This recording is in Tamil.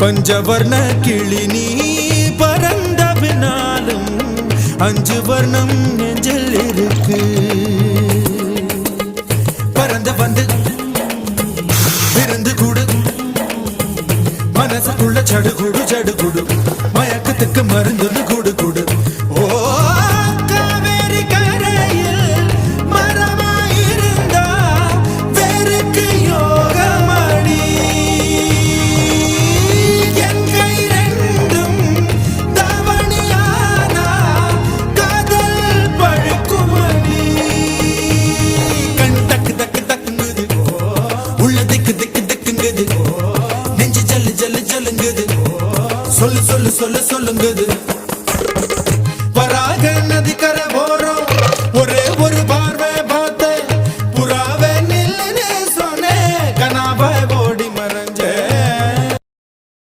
பஞ்சவர்ண கிளி நீ பறந்த பின்னாலும் 5 வர்ணம் நெஞ்சில் இருக்கு. பறந்து வந்து விருந்து கூடு மனசுக்குள்ள சடுகுடு சடுகுடு மயக்கத்துக்கு மருந்து கூடு கூடு. ஓ காவேரி கரையில் மரமாயிருந்தா வேருக்கு யோகமடி. என் கை ரெண்டும் தவணியானா காதல் பழுக்குமடி. கண் தக்கு தக்கு தக்குங்குது, உள்ள திக்கு திக்கு திக்குங்குது, நெஞ்சு ஜல்லு ஜல்லு ஜல்லுங்குது, சொல்லு சொல்லு சொல்லு சொல்லுங்குது. வராக நதி கரை